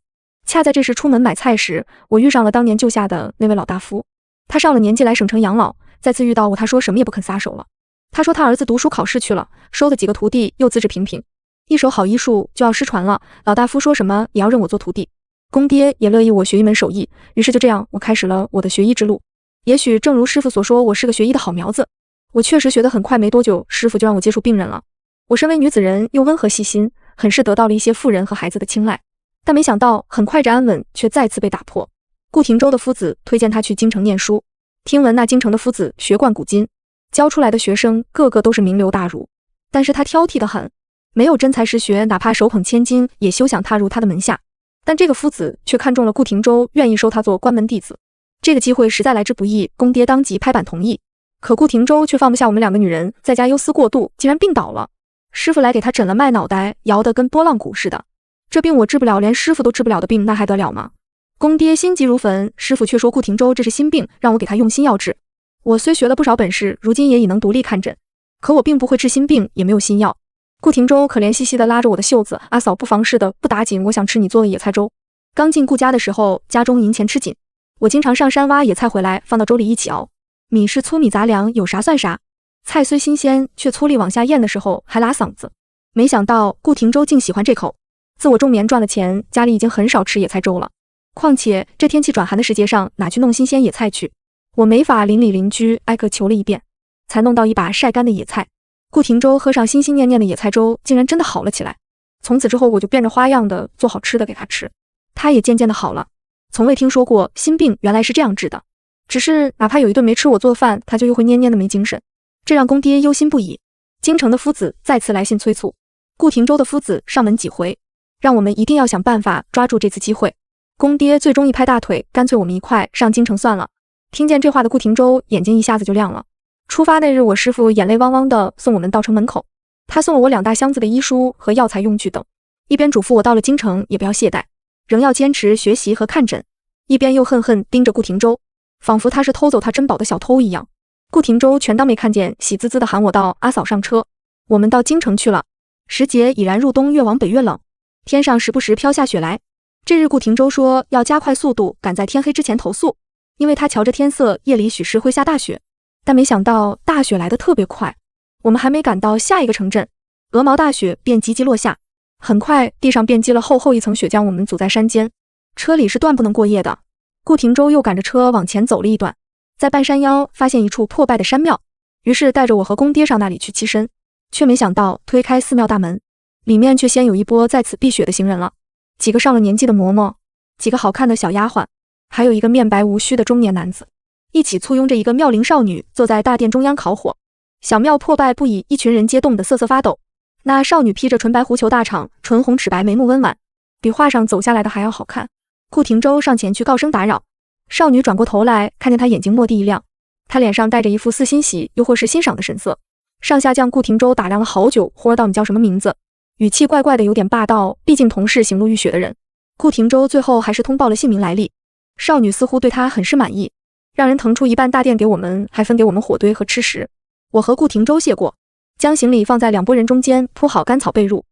恰在这时出门买菜时，我遇上了当年救下的那位老大夫。他上了年纪来省城养老，再次遇到我，他说什么也不肯撒手了。他说他儿子读书考试去了，收的几个徒弟又资质平平，一手好医术就要失传了。老大夫说什么也要认我做徒弟。公爹也乐意我学一门手艺，于是就这样，我开始了我的学医之路。也许正如师傅所说，我是个学医的好苗子。我确实学得很快，没多久，师傅就让我接触病人了。我身为女子人，又温和细心，很是得到了一些妇人和孩子的青睐。但没想到，很快这安稳却再次被打破。顾廷周的夫子推荐他去京城念书，听闻那京城的夫子学贯古今，教出来的学生个个都是名流大儒，但是他挑剔得很，没有真才实学，哪怕手捧千金，也休想踏入他的门下。但这个夫子却看中了顾廷周，愿意收他做关门弟子。这个机会实在来之不易，公爹当即拍板同意。可顾廷周却放不下我们2个女人，在家忧思过度，竟然病倒了。师傅来给他诊了脉，脑袋摇得跟拨浪鼓似的。这病我治不了，连师傅都治不了的病，那还得了吗？公爹心急如焚，师傅却说顾廷周这是心病，让我给他用心药治。我虽学了不少本事，如今也已能独立看诊，可我并不会治心病，也没有心药。顾廷周可怜兮兮地拉着我的袖子，阿嫂不妨事的，不打紧，我想吃你做的野菜粥。刚进顾家的时候，家中银钱吃紧，我经常上山挖野菜回来，放到粥里一起熬。米是粗米杂粮，有啥算啥。菜虽新鲜，却粗粒往下咽的时候还拉嗓子。没想到顾廷周竟喜欢这口。自我种棉赚了钱，家里已经很少吃野菜粥了。况且这天气转寒的时节上，哪去弄新鲜野菜去？我没法邻里邻居挨个求了一遍，才弄到一把晒干的野菜。顾廷周喝上心心念念的野菜粥，竟然真的好了起来。从此之后，我就变着花样的做好吃的给他吃，他也渐渐的好了。从未听说过心病原来是这样治的，只是哪怕有一顿没吃我做的饭，他就又会蔫蔫的没精神，这让公爹忧心不已。京城的夫子再次来信催促，顾廷周的夫子上门几回，让我们一定要想办法抓住这次机会。公爹最终一拍大腿，干脆我们一块上京城算了。听见这话的顾廷周眼睛一下子就亮了。出发那日，我师傅眼泪汪汪的送我们到城门口，他送了我2大箱子的医书和药材用具等，一边嘱咐我到了京城也不要懈怠，仍要坚持学习和看诊，一边又恨恨盯着顾廷周，仿佛他是偷走他珍宝的小偷一样。顾廷周全当没看见，喜滋滋的喊我道：“阿嫂上车，我们到京城去了。”时节已然入冬，越往北越冷，天上时不时飘下雪来。这日顾廷周说要加快速度，赶在天黑之前投宿，因为他瞧着天色，夜里许是会下大雪。但没想到大雪来得特别快，我们还没赶到下一个城镇，鹅毛大雪便急急落下，很快地上便积了厚厚一层雪，将我们阻在山间，车里是断不能过夜的。顾廷周又赶着车往前走了一段，在半山腰发现一处破败的山庙，于是带着我和公爹上那里去栖身，却没想到推开寺庙大门，里面却先有一波在此避雪的行人了，几个上了年纪的嬷嬷，几个好看的小丫鬟，还有一个面白无须的中年男子，一起簇拥着一个妙龄少女坐在大殿中央烤火。小庙破败不已，一群人皆冻得瑟瑟发抖。那少女披着纯白狐裘大氅，唇红齿白，眉目温婉，比画上走下来的还要好看。顾廷周上前去高声打扰，少女转过头来，看见他眼睛蓦地一亮，他脸上带着一副似欣喜又或是欣赏的神色，上下将顾廷周打量了好久。忽而道：“你叫什么名字？”语气怪怪的，有点霸道，毕竟同是行路浴血的人。顾廷周最后还是通报了姓名来历。少女似乎对他很是满意，让人腾出一半大殿给我们，还分给我们火堆和吃食。我和顾廷周谢过，将行李放在两拨人中间，铺好干草被褥，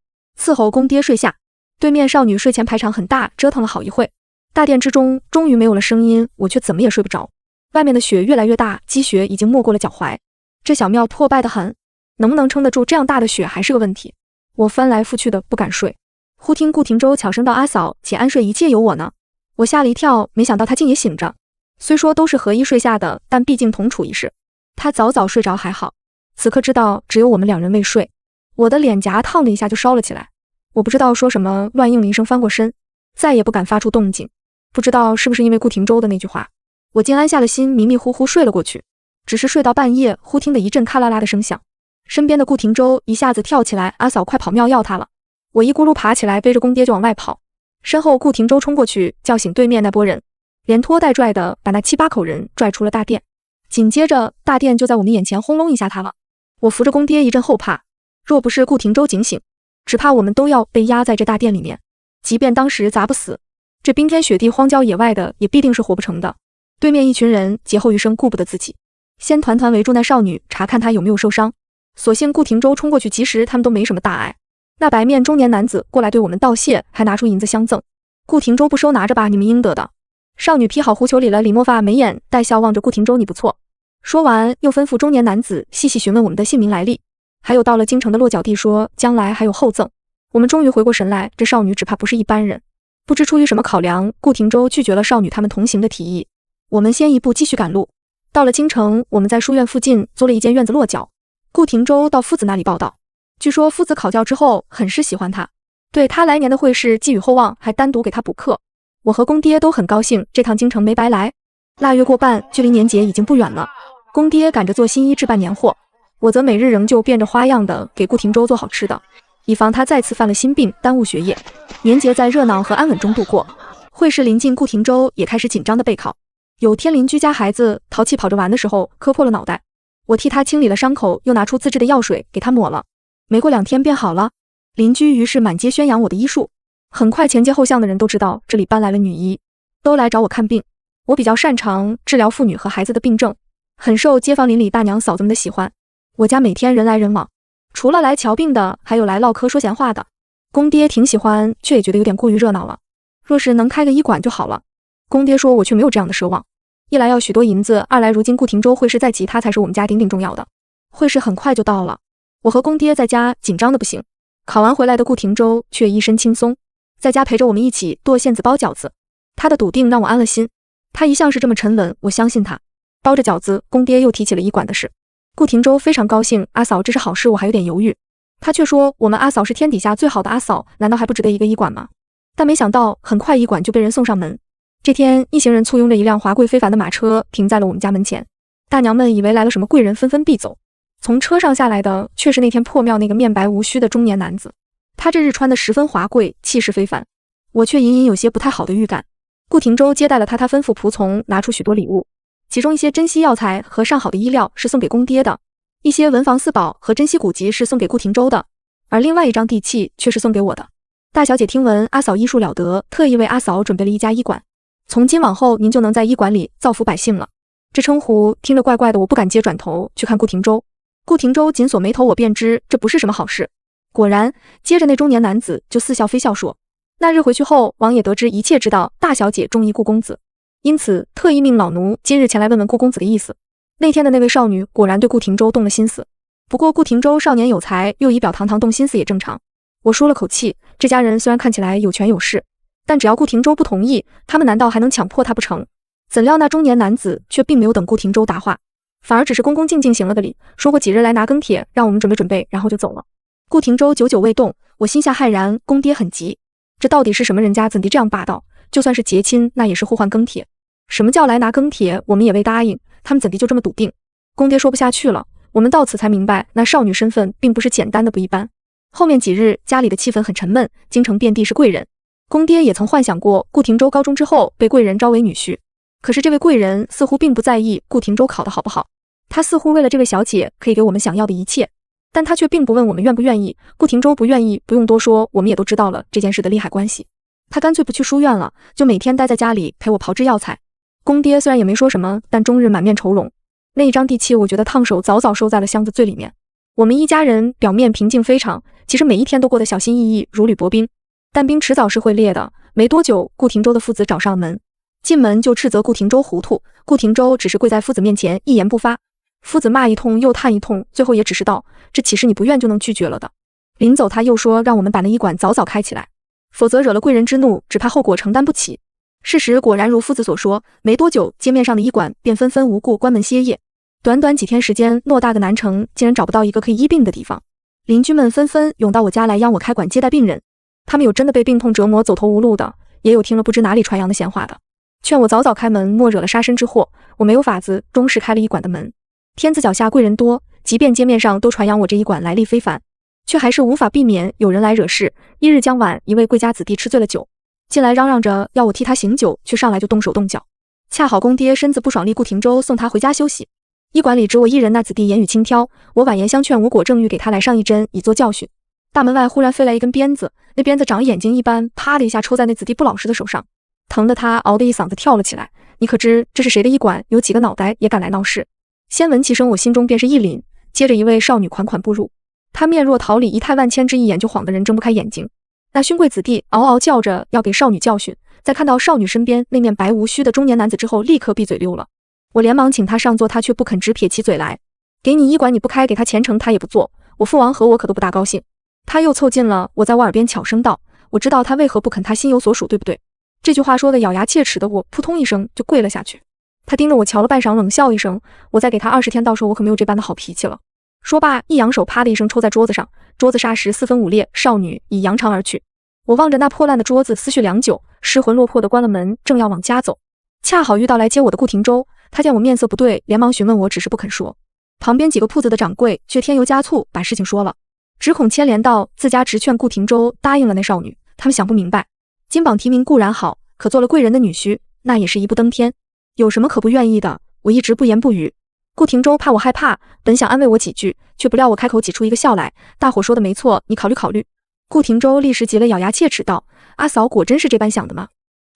伺候公爹睡下。对面少女睡前排场很大，折腾了好一会，大殿之中终于没有了声音，我却怎么也睡不着。外面的雪越来越大，积雪已经没过了脚踝。这小庙破败得很，能不能撑得住这样大的雪还是个问题。我翻来覆去的不敢睡，忽听顾廷周悄声道：“阿嫂，且安睡，一切有我呢。”我吓了一跳，没想到他竟也醒着。虽说都是合衣睡下的，但毕竟同处一室，他早早睡着还好。此刻知道只有我们两人未睡，我的脸颊烫的一下就烧了起来。我不知道说什么，乱应了一声，翻过身，再也不敢发出动静。不知道是不是因为顾廷周的那句话，我竟安下了心，迷迷糊糊睡了过去。只是睡到半夜，忽听得一阵咔啦啦的声响，身边的顾廷周一下子跳起来：“阿嫂，快跑，庙要他了！”我一咕噜爬起来，背着公爹就往外跑。身后顾廷周冲过去，叫醒对面那拨人，连拖带拽的把那7、8口人拽出了大殿。紧接着大殿就在我们眼前轰隆一下塌了。我扶着公爹一阵后怕，若不是顾廷周警醒，只怕我们都要被压在这大殿里面。即便当时砸不死，这冰天雪地荒郊野外的也必定是活不成的。对面一群人劫后余生，顾不得自己，先团团围住那少女，查看她有没有受伤。所幸顾廷周冲过去，及时他们都没什么大碍。那白面中年男子过来对我们道谢，还拿出银子相赠。顾廷周不收，拿着吧，你们应得的。少女披好狐裘，理了理墨发，眉眼带笑望着顾廷周：“你不错。”说完又吩咐中年男子细细询问我们的姓名来历，还有到了京城的落脚地，说将来还有厚赠。我们终于回过神来，这少女只怕不是一般人。不知出于什么考量，顾廷周拒绝了少女他们同行的提议。我们先一步继续赶路。到了京城，我们在书院附近租了一间院子落脚。顾廷周到夫子那里报道，据说夫子考教之后很是喜欢他，对他来年的会试寄予厚望，还单独给他补课。我和公爹都很高兴，这趟京城没白来。腊月过半，距离年节已经不远了。公爹赶着做新衣置办年货，我则每日仍旧变着花样的给顾廷周做好吃的，以防他再次犯了心病，耽误学业。年节在热闹和安稳中度过。会试临近，顾廷周也开始紧张的备考。有天邻居家孩子淘气跑着玩的时候磕破了脑袋，我替他清理了伤口，又拿出自制的药水给他抹了，没过2天便好了。邻居于是满街宣扬我的医术，很快前街后巷的人都知道这里搬来了女医，都来找我看病。我比较擅长治疗妇女和孩子的病症，很受街坊邻里大娘嫂子们的喜欢。我家每天人来人往，除了来瞧病的，还有来唠嗑说闲话的。公爹挺喜欢，却也觉得有点过于热闹了。若是能开个医馆就好了。公爹说，我却没有这样的奢望。一来要许多银子，二来如今顾廷周会试在即，他才是我们家顶顶重要的。会试很快就到了，我和公爹在家紧张的不行。考完回来的顾廷周却一身轻松，在家陪着我们一起剁馅子包饺子。他的笃定让我安了心，他一向是这么沉稳，我相信他。包着饺子，公爹又提起了医馆的事。顾廷周非常高兴，阿嫂这是好事，我还有点犹豫。他却说，我们阿嫂是天底下最好的阿嫂，难道还不值得一个医馆吗？但没想到很快医馆就被人送上门。这天，一行人簇拥着一辆华贵非凡的马车停在了我们家门前，大娘们以为来了什么贵人，纷纷避走。从车上下来的却是那天破庙那个面白无须的中年男子，他这日穿的十分华贵，气势非凡，我却隐隐有些不太好的预感。顾廷周接待了他，他吩咐仆从拿出许多礼物，其中一些珍稀药材和上好的医料是送给公爹的，一些文房四宝和珍稀古籍是送给顾廷周的，而另外一张地契却是送给我的。大小姐听闻阿嫂医术了得，特意为阿嫂准备了一家医馆，从今往后您就能在医馆里造福百姓了。这称呼听着怪怪的，我不敢接转头去看顾廷周。顾廷周紧锁眉头，我便知这不是什么好事。果然，接着那中年男子就似笑非笑说，那日回去后，王爷得知一切，知道大小姐中意顾公子，因此特意命老奴今日前来问问顾公子的意思。那天的那位少女果然对顾廷周动了心思，不过顾廷周少年有才，又仪表堂堂，动心思也正常。我舒了口气，这家人虽然看起来有权有势，但只要顾廷周不同意，他们难道还能强迫他不成？怎料那中年男子却并没有等顾廷周答话，反而只是恭恭敬敬行了个礼，说过几日来拿庚帖，让我们准备准备，然后就走了。顾廷周久久未动，我心下骇然，公爹很急，这到底是什么人家，怎地这样霸道？就算是结亲，那也是互换庚帖。什么叫来拿庚帖？我们也未答应，他们怎地就这么笃定？公爹说不下去了，我们到此才明白，那少女身份并不是简单的不一般。后面几日，家里的气氛很沉闷，京城遍地是贵人。公爹也曾幻想过顾廷舟高中之后被贵人招为女婿，可是这位贵人似乎并不在意顾廷舟考得好不好，他似乎为了这位小姐可以给我们想要的一切，但他却并不问我们愿不愿意。顾廷舟不愿意，不用多说，我们也都知道了这件事的利害关系。他干脆不去书院了，就每天待在家里陪我炮制药材。公爹虽然也没说什么，但终日满面愁容。那一张地契，我觉得烫手早早收在了箱子最里面。我们一家人表面平静非常，其实每一天都过得小心翼翼，如履薄冰。但冰迟早是会裂的。没多久，顾廷舟的父子找上门，进门就斥责顾廷舟糊涂。顾廷舟只是跪在父子面前，一言不发。父子骂一通又叹一通，最后也只是道：“这岂是你不愿就能拒绝了的？”临走他又说让我们把那医馆早早开起来，否则惹了贵人之怒，只怕后果承担不起。事实果然如父子所说，没多久，街面上的医馆便纷纷无故关门歇业。短短几天时间，偌大的南城竟然找不到一个可以医病的地方。邻居们纷纷涌到我家来央我开馆接待病人，他们有真的被病痛折磨走投无路的，也有听了不知哪里传扬的闲话的，劝我早早开门，莫惹了杀身之祸。我没有法子，终是开了医馆的门。天子脚下贵人多，即便街面上都传扬我这医馆来历非凡，却还是无法避免有人来惹事。一日将晚，一位贵家子弟吃醉了酒，进来嚷嚷着要我替他醒酒，却上来就动手动脚。恰好公爹身子不爽，立顾廷舟送他回家休息。医馆里只我一人，那子弟言语轻佻，我婉言相劝，无果，正欲给他来上一针以作教训。大门外忽然飞来一根鞭子，那鞭子长眼睛一般，啪的一下抽在那子弟不老实的手上，疼得他嗷的一嗓子跳了起来。你可知这是谁的医馆？有几个脑袋也敢来闹事？先闻其声，我心中便是一凛。接着一位少女款款步入，她面若桃李，仪态万千之一眼就晃得人睁不开眼睛。那勋贵子弟嗷嗷叫着要给少女教训，在看到少女身边那面白无须的中年男子之后，立刻闭嘴溜了。我连忙请他上座，他却不肯，直撇起嘴来。给你医馆你不开，给他前程他也不做。我父王和我可都不大高兴。他又凑近了，我在我耳边巧声道：我知道他为何不肯，他心有所属，对不对？这句话说的咬牙切齿的我扑通一声就跪了下去。他盯着我瞧了半晌，冷笑一声：我再给他20天，到时候我可没有这般的好脾气了。说罢一扬手，啪的一声抽在桌子上，桌子霎时4分5裂，少女已扬长而去。我望着那破烂的桌子思绪良久，失魂落魄的关了门，正要往家走，恰好遇到来接我的顾廷舟。他见我面色不对，连忙询问我，只是不肯说。旁边几个铺子的掌柜却添油加醋把事情说了，只恐牵连到自家，直劝顾廷舟答应了那少女。他们想不明白，金榜题名固然好，可做了贵人的女婿，那也是一步登天，有什么可不愿意的？我一直不言不语。顾廷舟怕我害怕，本想安慰我几句，却不料我开口挤出一个笑来：大伙说的没错，你考虑考虑。顾廷舟立时急了，咬牙切齿道：阿嫂果真是这般想的吗？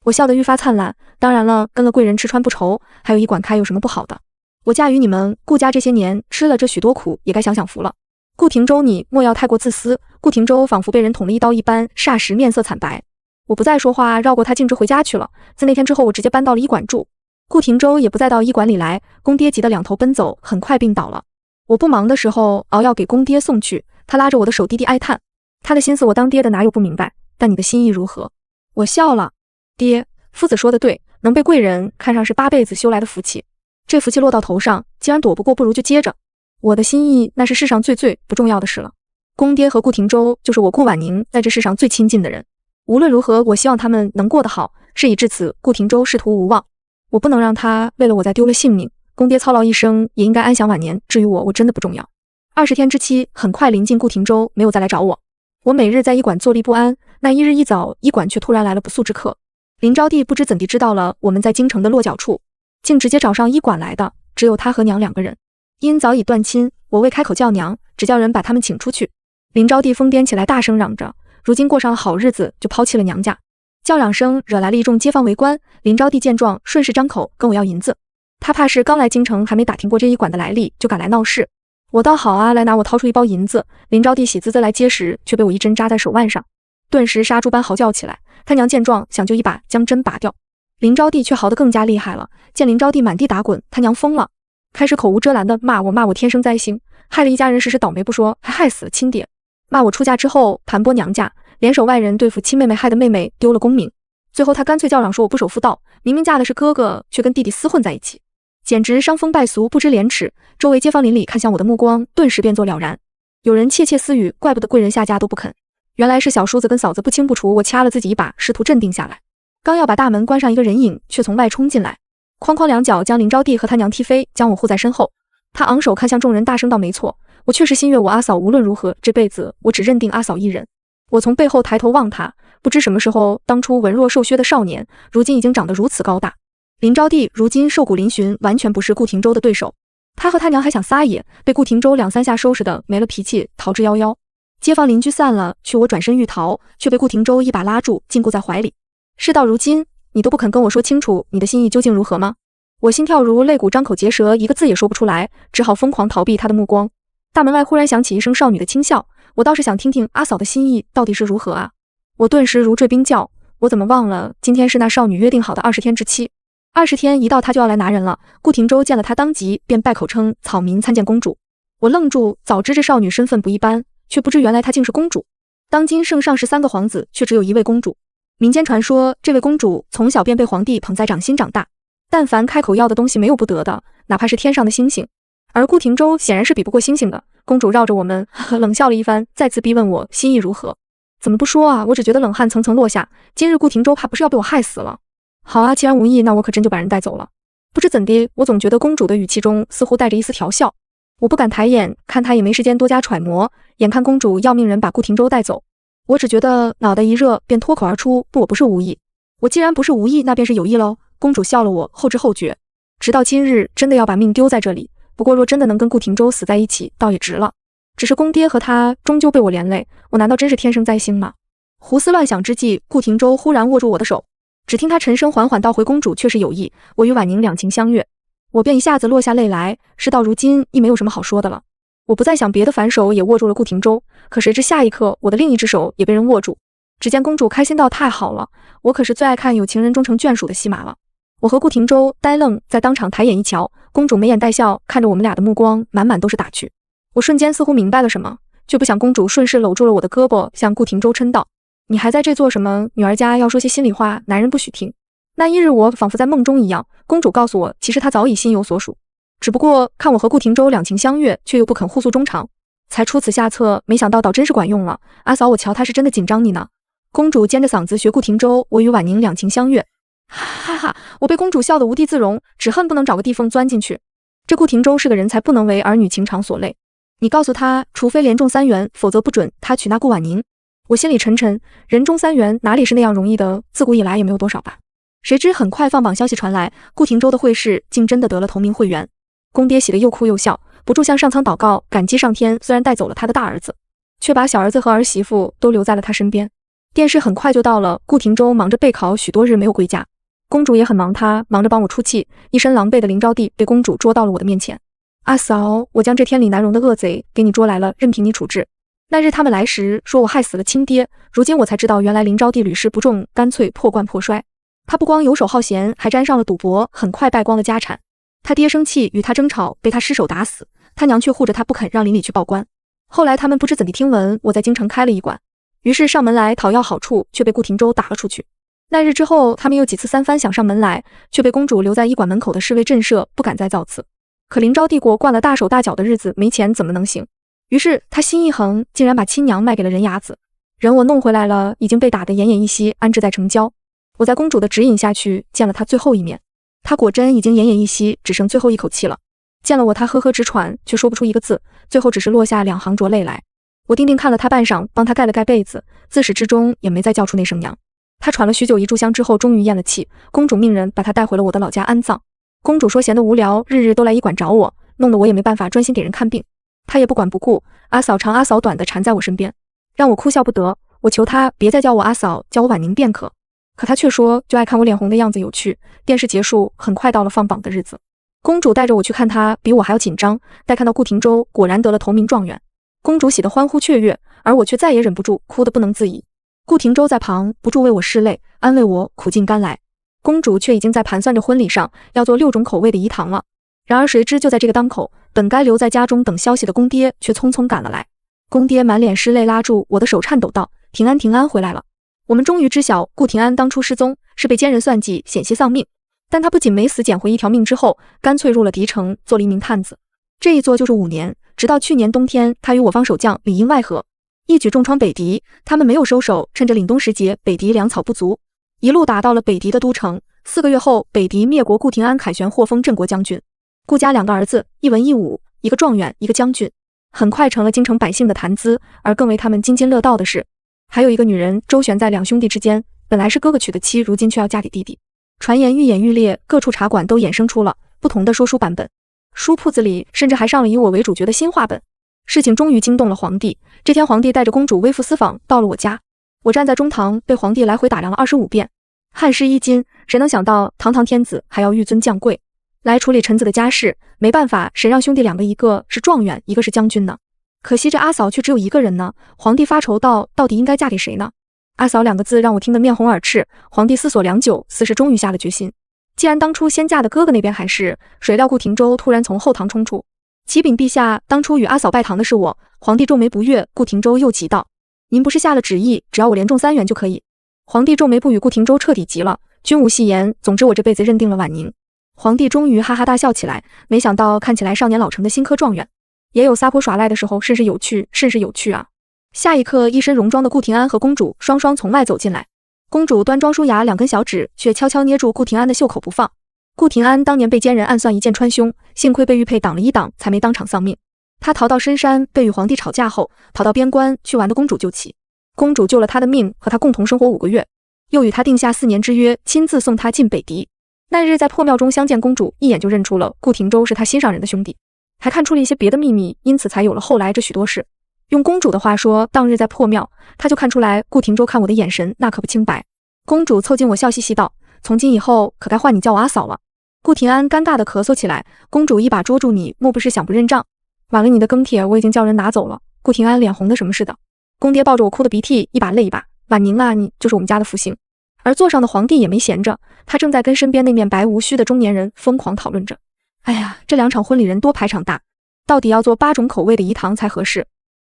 我笑得愈发灿烂，当然了，跟了贵人吃穿不愁，还有医馆开有什么不好的？我嫁与你们顾家这些年，吃了这许多苦，也该享享福了。顾廷舟，你莫要太过自私。顾廷舟仿佛被人捅了一刀一般，霎时面色惨白。我不再说话，绕过他径直回家去了。自那天之后，我直接搬到了医馆住。顾廷舟也不再到医馆里来，公爹急得两头奔走，很快病倒了。我不忙的时候，熬药给公爹送去，他拉着我的手，低低哀叹。他的心思我当爹的哪有不明白？但你的心意如何？我笑了。爹，夫子说的对，能被贵人看上是8辈子修来的福气。这福气落到头上，既然躲不过，不如就接着。我的心意那是世上最不重要的事了。公爹和顾廷舟就是我顾婉宁在这世上最亲近的人。无论如何，我希望他们能过得好。事已至此，顾廷舟仕途无望，我不能让他为了我再丢了性命。公爹操劳一生，也应该安享晚年。至于我真的不重要。20天之期很快临近，顾廷舟没有再来找我。我每日在医馆坐立不安，那一日一早，医馆却突然来了不速之客。林招娣不知怎地知道了我们在京城的落脚处，竟直接找上医馆来的，只有他和娘2个人。因早已断亲，我未开口叫娘，只叫人把他们请出去。林招娣疯癫起来，大声嚷着，如今过上了好日子，就抛弃了娘家。叫嚷声惹来了一众街坊围观。林招娣见状，顺势张口跟我要银子。他怕是刚来京城，还没打听过这医馆的来历，就敢来闹事。我倒好啊，来拿我掏出一包银子。林招娣喜滋滋来接时，却被我一针扎在手腕上，顿时杀猪般嚎叫起来。他娘见状，想就一把将针拔掉，林招娣却嚎得更加厉害了。见林招娣满地打滚，他娘疯了，开始口无遮拦的骂我天生灾星，害了一家人时倒霉不说，还害死了亲爹。骂我出嫁之后盘剥娘家，联手外人对付亲妹妹，害得妹妹丢了功名。最后他干脆叫嚷说我不守妇道，明明嫁的是哥哥，却跟弟弟厮混在一起，简直伤风败俗，不知廉耻。周围街坊邻里看向我的目光顿时变作了然，有人窃窃私语，怪不得贵人下家都不肯，原来是小叔子跟嫂子不清不楚。我掐了自己一把，试图镇定下来，刚要把大门关上，一个人影却从外冲进来，哐哐2脚将林招娣和他娘踢飞，将我护在身后。他昂首看向众人，大声道：“没错，我确实心悦我阿嫂，无论如何，这辈子我只认定阿嫂一人。”我从背后抬头望他，不知什么时候，当初文弱瘦削的少年，如今已经长得如此高大。林招娣如今瘦骨嶙峋，完全不是顾廷周的对手。他和他娘还想撒野，被顾廷周2、3下收拾的没了脾气，逃之夭夭。街坊邻居散了，去我转身欲逃，却被顾廷周一把拉住，禁锢在怀里。事到如今，你都不肯跟我说清楚你的心意究竟如何吗？我心跳如肋骨，张口结舌，一个字也说不出来，只好疯狂逃避他的目光。大门外忽然响起一声少女的轻笑，我倒是想听听阿嫂的心意到底是如何啊！我顿时如坠冰窖，我怎么忘了今天是那少女约定好的20天之期？20天一到，他就要来拿人了。顾廷周见了他，当即便拜口称草民参见公主。我愣住，早知这少女身份不一般，却不知原来她竟是公主。当今圣上13个皇子，却只有一位公主。民间传说，这位公主从小便被皇帝捧在掌心长大，但凡开口要的东西没有不得的，哪怕是天上的星星。而顾廷周显然是比不过星星的。公主绕着我们冷笑了一番，再次逼问我心意如何。怎么不说啊？我只觉得冷汗层层落下。今日顾廷周怕不是要被我害死了？好啊，既然无意，那我可真就把人带走了。不知怎的，我总觉得公主的语气中似乎带着一丝调笑。我不敢抬眼看她，也没时间多加揣摩。眼看公主要命人把顾廷周带走，我只觉得脑袋一热，便脱口而出：不，我不是无意。我既然不是无意，那便是有意喽。公主笑了我，后知后觉。直到今日，真的要把命丢在这里。不过若真的能跟顾廷周死在一起，倒也值了。只是公爹和他终究被我连累，我难道真是天生灾星吗？胡思乱想之际，顾廷周忽然握住我的手，只听他沉声缓缓道：“回公主却是有意，我与婉宁两情相悦。”我便一下子落下泪来。事到如今，亦没有什么好说的了。我不再想别的，反手也握住了顾廷周。可谁知下一刻，我的另一只手也被人握住。只见公主开心道：“太好了，我可是最爱看有情人终成眷属的戏码了。”我和顾廷周呆愣在当场，抬眼一瞧，公主眉眼带笑，看着我们俩的目光满满都是打趣。我瞬间似乎明白了什么，却不想公主顺势搂住了我的胳膊，向顾廷周嗔道：“你还在这做什么？女儿家要说些心里话，男人不许听。”那一日我仿佛在梦中一样，公主告诉我，其实她早已心有所属，只不过看我和顾廷周两情相悦，却又不肯互诉衷肠，才出此下策。没想到倒真是管用了。阿嫂，我瞧她是真的紧张你呢。公主尖着嗓子学顾廷周：“我与婉宁两情相悦。”哈哈，我被公主笑得无地自容，只恨不能找个地缝钻进去。这顾廷周是个人才，不能为儿女情长所累。你告诉他，除非连中3元，否则不准他娶那顾婉宁。我心里沉沉，人中3元哪里是那样容易的，自古以来也没有多少吧。谁知很快放榜消息传来，顾廷周的会试竟真的得了头名会员。公爹喜得又哭又笑，不住向上苍祷告，感激上天，虽然带走了他的大儿子，却把小儿子和儿媳妇都留在了他身边。电视很快就到了，顾廷周忙着备考，许多日没有归家。公主也很忙，她忙着帮我出气，一身狼狈的林招娣被公主捉到了我的面前。阿嫂，我将这天理难容的恶贼给你捉来了，任凭你处置。那日他们来时说我害死了亲爹，如今我才知道，原来林招娣屡试不中，干脆破罐破摔。他不光游手好闲，还沾上了赌博，很快败光了家产。他爹生气与他争吵，被他失手打死，他娘却护着他不肯让邻里去报官。后来他们不知怎地听闻我在京城开了医馆，于是上门来讨要好处，却被顾廷周打了出去。那日之后，他们又几次3番想上门来，却被公主留在医馆门口的侍卫震慑，不敢再造次。可林招娣过惯了大手大脚的日子，没钱怎么能行？于是他心一横，竟然把亲娘卖给了人牙子。人我弄回来了，已经被打得奄奄一息，安置在城郊。我在公主的指引下去，见了他最后一面。他果真已经奄奄一息，只剩最后一口气了。见了我，他呵呵直喘，却说不出一个字，最后只是落下2行浊泪来。我定定看了他半晌，帮他盖了盖被子，自始至终也没再叫出那声娘。他喘了许久，一炷香之后，终于咽了气。公主命人把他带回了我的老家安葬。公主说闲得无聊，日日都来医馆找我，弄得我也没办法专心给人看病。她也不管不顾，阿嫂长阿嫂短的缠在我身边，让我哭笑不得。我求她别再叫我阿嫂，叫我婉宁便可。可她却说就爱看我脸红的样子有趣。电视结束，很快到了放榜的日子。公主带着我去看她，比我还要紧张。待看到顾廷周果然得了头名状元，公主喜得欢呼雀跃，而我却再也忍不住，哭得不能自已。顾廷周在旁不住为我拭泪，安慰我苦尽甘来。公主却已经在盘算着婚礼上要做6种口味的饴糖了。然而谁知就在这个当口，本该留在家中等消息的公爹却匆匆赶了来。公爹满脸湿泪，拉住我的手颤抖道：“平安平安回来了。”我们终于知晓顾廷安当初失踪是被奸人算计，险些丧命。但他不仅没死，捡回一条命之后，干脆入了敌城，做了一名探子。这一做就是5年，直到去年冬天，他与我方守将里应外合，一举重创北狄。他们没有收手，趁着凛冬时节，北狄粮草不足，一路打到了北狄的都城。4个月后，北狄灭国，顾廷安凯旋获封镇国将军。顾家2个儿子，一文一武，一个状元，一个将军，很快成了京城百姓的谈资。而更为他们津津乐道的是，还有一个女人周旋在2兄弟之间，本来是哥哥娶的妻，如今却要嫁给弟弟。传言愈演愈烈，各处茶馆都衍生出了不同的说书版本，书铺子里甚至还上了以我为主角的新话本。事情终于惊动了皇帝。这天，皇帝带着公主微服私访到了我家，我站在中堂，被皇帝来回打量了25遍，汗湿衣襟。谁能想到堂堂天子还要纡尊降贵，来处理臣子的家事？没办法，谁让兄弟2个，一个是状元，一个是将军呢？可惜这阿嫂却只有一个人呢。皇帝发愁道，到底应该嫁给谁呢？阿嫂2个字让我听得面红耳赤。皇帝思索良久，似是终于下了决心。既然当初先嫁的哥哥那边还是，谁料顾廷周突然从后堂冲出，启禀陛下，当初与阿嫂拜堂的是我。皇帝皱眉不悦，顾廷周又急道，您不是下了旨意，只要我连中3元就可以？皇帝皱眉不语，顾廷周彻底急了，君无戏言，总之我这辈子认定了婉宁。皇帝终于哈哈大笑起来，没想到看起来少年老成的新科状元，也有撒泼耍赖的时候，甚是有趣啊。下一刻，一身戎装的顾廷安和公主双双从外走进来，公主端庄梳牙，2根小指却悄悄捏住顾廷安的袖口不放。顾廷安当年被奸人暗算一箭穿胸，幸亏被玉佩挡了1挡，才没当场丧命。他逃到深山，被与皇帝吵架后，逃到边关去玩的公主救起，公主救了他的命，和他共同生活5个月，又与他定下4年之约，亲自送他进北狄。那日在破庙中相见，公主一眼就认出了顾廷周是他心上人的兄弟，还看出了一些别的秘密，因此才有了后来这许多事。用公主的话说，当日在破庙，他就看出来顾廷周看我的眼神那可不清白。公主凑近我笑嘻嘻道，从今以后可该换你叫我阿嫂了。顾廷安尴尬地咳嗽起来，公主一把捉住你，莫不是想不认账？晚了你的庚帖，我已经叫人拿走了。顾廷安脸红的什么似的，公爹抱着我哭的鼻涕一把泪一把，婉宁啊，你就是我们家的福星。而座上的皇帝也没闲着，他正在跟身边那面白无须的中年人疯狂讨论着。哎呀，这2场婚礼人多排场大，到底要做8种口味的饴糖才合适。